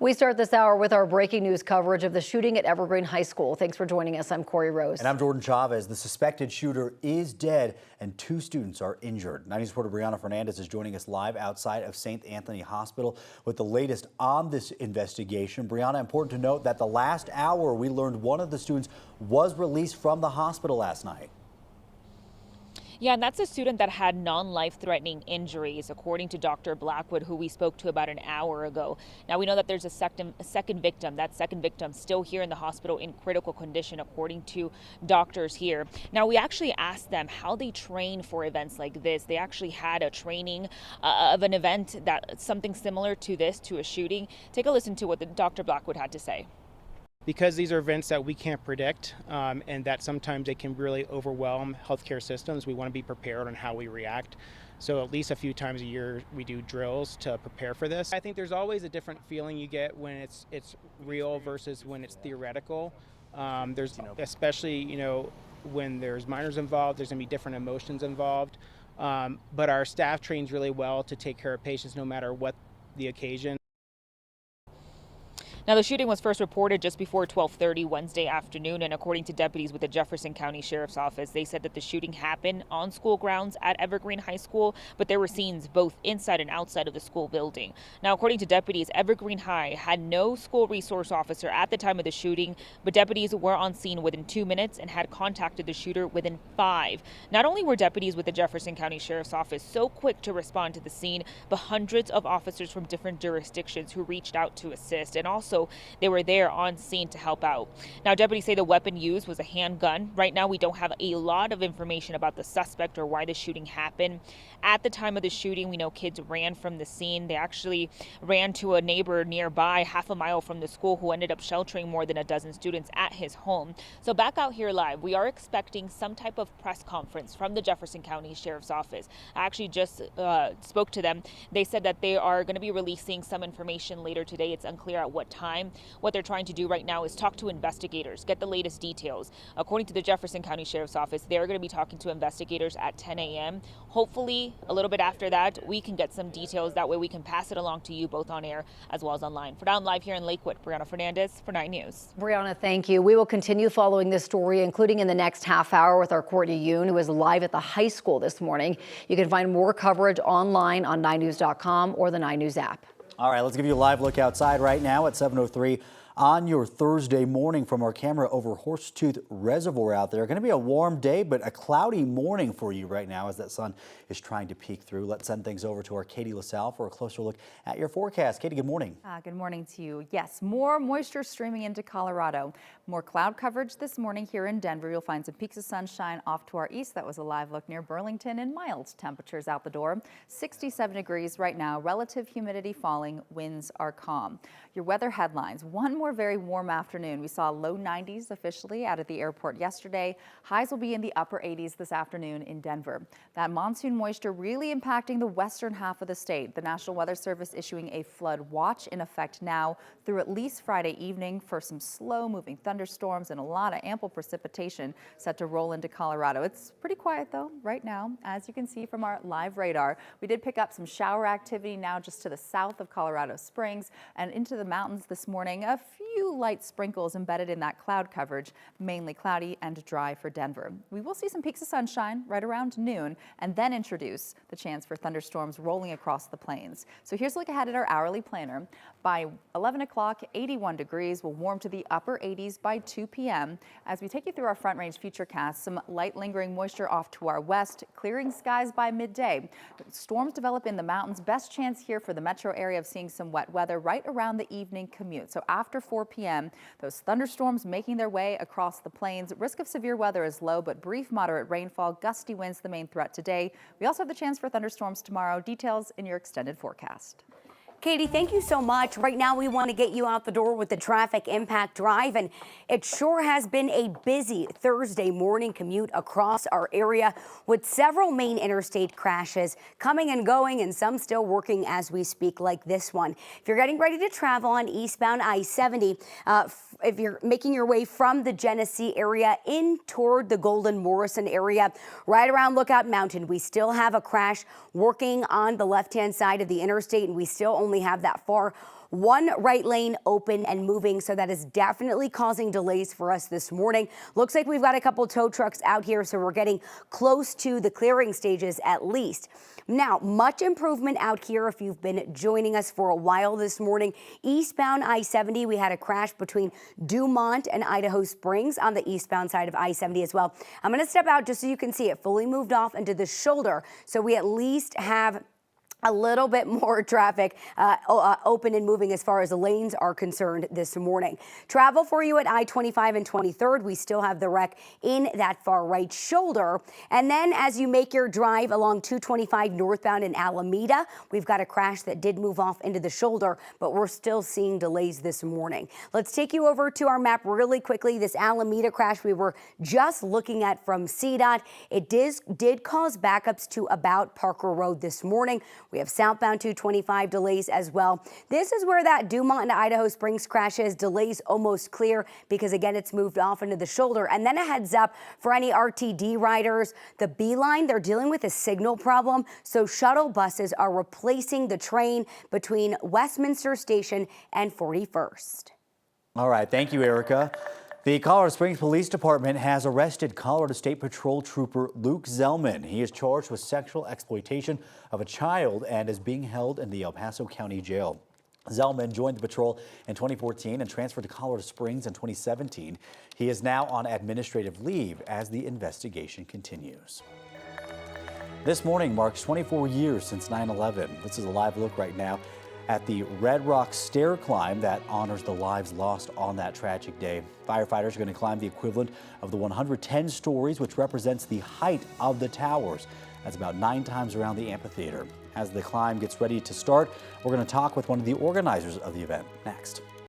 We start this hour with our breaking news coverage of the shooting at Evergreen High School. Thanks for joining us. I'm Corey Rose. And I'm Jordan Chavez. The suspected shooter is dead and 2 students are injured. 9 News reporter Brianna Fernandez is joining us live outside of St. Anthony Hospital with the latest on this investigation. Brianna, important to note that the last hour we learned one of the students was released from the hospital last night. Yeah, and that's a student that had non-life-threatening injuries, according to Dr. Blackwood, who we spoke to about an hour ago. Now, we know that there's a second victim. That second victim still here in the hospital in critical condition, according to doctors here. Now, we actually asked them how they train for events like this. They actually had a training of an event that something similar to this, to a shooting. Take a listen to what Dr. Blackwood had to say. Because these are events that we can't predict and that sometimes they can really overwhelm healthcare systems, we want to be prepared on how we react. So at least a few times a year we do drills to prepare for this. I think there's always a different feeling you get when it's real versus when it's theoretical. There's especially when there's minors involved, there's going to be different emotions involved. But our staff trains really well to take care of patients no matter what the occasion. Now, the shooting was first reported just before 12:30 Wednesday afternoon, and according to deputies with the Jefferson County Sheriff's Office, they said that the shooting happened on school grounds at Evergreen High School, but there were scenes both inside and outside of the school building. Now, according to deputies, Evergreen High had no school resource officer at the time of the shooting, but deputies were on scene within 2 minutes and had contacted the shooter within 5. Not only were deputies with the Jefferson County Sheriff's Office so quick to respond to the scene, but hundreds of officers from different jurisdictions who reached out to assist, and also they were there on scene to help out. Now, deputies say the weapon used was a handgun. Right now, we don't have a lot of information about the suspect or why the shooting happened. At the time of the shooting, we know kids ran from the scene. They actually ran to a neighbor nearby, half a mile from the school, who ended up sheltering more than a dozen students at his home. So back out here live, we are expecting some type of press conference from the Jefferson County Sheriff's Office. I actually just spoke to them. They said that they are going to be releasing some information later today. It's unclear at what time. What they're trying to do right now is talk to investigators, get the latest details. According to the Jefferson County Sheriff's Office, they're going to be talking to investigators at 10 a.m. Hopefully, a little bit after that, we can get some details. That way we can pass it along to you both on air as well as online. For now, I'm live here in Lakewood. Brianna Fernandez for 9 News. Brianna, thank you. We will continue following this story, including in the next half hour with our Courtney Yoon, who is live at the high school this morning. You can find more coverage online on 9news.com or the 9 News app. All right, let's give you a live look outside right now at 7:03 on your Thursday morning from our camera over Horsetooth Reservoir out there. Going to be a warm day, but a cloudy morning for you right now as that sun is trying to peek through. Let's send things over to our Katie LaSalle for a closer look at your forecast. Katie, good morning. Good morning to you. Yes, more moisture streaming into Colorado. More cloud coverage this morning here in Denver. You'll find some peaks of sunshine off to our east. That was a live look near Burlington, and mild temperatures out the door. 67 degrees right now. Relative humidity falling. Winds are calm. Your weather headlines. One more very warm afternoon. We saw low 90s officially out at the airport yesterday. Highs will be in the upper 80s this afternoon in Denver. That monsoon moisture really impacting the western half of the state. The National Weather Service issuing a flood watch in effect now through at least Friday evening for some slow moving thunderstorms and a lot of ample precipitation set to roll into Colorado. It's pretty quiet though right now, as you can see from our live radar. We did pick up some shower activity now just to the south of Colorado Springs and into the mountains this morning. A few light sprinkles embedded in that cloud coverage, mainly cloudy and dry for Denver. We will see some peaks of sunshine right around noon and then introduce the chance for thunderstorms rolling across the plains. So here's a look ahead at our hourly planner. By 11 o'clock, 81 degrees will warm to the upper 80s by 2 p.m. As we take you through our front range futurecast, some light lingering moisture off to our west, clearing skies by midday. Storms develop in the mountains. Best chance here for the metro area of seeing some wet weather right around the evening commute. So after 4 p.m., those thunderstorms making their way across the plains. Risk of severe weather is low, but brief moderate rainfall, gusty winds the main threat today. We also have the chance for thunderstorms tomorrow. Details in your extended forecast. Katie, thank you so much. Right now, we want to get you out the door with the traffic impact drive, and it sure has been a busy Thursday morning commute across our area with several main interstate crashes coming and going, and some still working as we speak, like this one. If you're getting ready to travel on eastbound I-70, if you're making your way from the Genesee area in toward the Golden Morrison area, right around Lookout Mountain, we still have a crash working on the left-hand side of the interstate, and we still only have that far One right lane open and moving, so that is definitely causing delays for us this morning. Looks like we've got a couple tow trucks out here, so we're getting close to the clearing stages at least. Now, much improvement out here if you've been joining us for a while this morning. Eastbound I-70, we had a crash between Dumont and Idaho Springs on the eastbound side of I-70 as well. I'm going to step out just so you can see it fully moved off into the shoulder, so we at least have a little bit more traffic open and moving as far as the lanes are concerned this morning. Travel for you at I-25 and 23rd. We still have the wreck in that far right shoulder. And then as you make your drive along 225 northbound in Alameda, we've got a crash that did move off into the shoulder, but we're still seeing delays this morning. Let's take you over to our map really quickly. This Alameda crash we were just looking at from CDOT. It did cause backups to about Parker Road this morning. We have southbound 225 delays as well. This is where that Dumont and Idaho Springs crash is. Delays almost clear because, again, it's moved off into the shoulder. And then a heads up for any RTD riders. The B line, they're dealing with a signal problem, so shuttle buses are replacing the train between Westminster Station and 41st. All right, thank you, Erica. The Colorado Springs Police Department has arrested Colorado State Patrol Trooper Luke Zellman. He is charged with sexual exploitation of a child and is being held in the El Paso County Jail. Zellman joined the patrol in 2014 and transferred to Colorado Springs in 2017. He is now on administrative leave as the investigation continues. This morning marks 24 years since 9/11. This is a live look right now at the Red Rock stair climb that honors the lives lost on that tragic day. Firefighters are going to climb the equivalent of the 110 stories, which represents the height of the towers. That's about 9 times around the amphitheater. As the climb gets ready to start, we're going to talk with one of the organizers of the event next.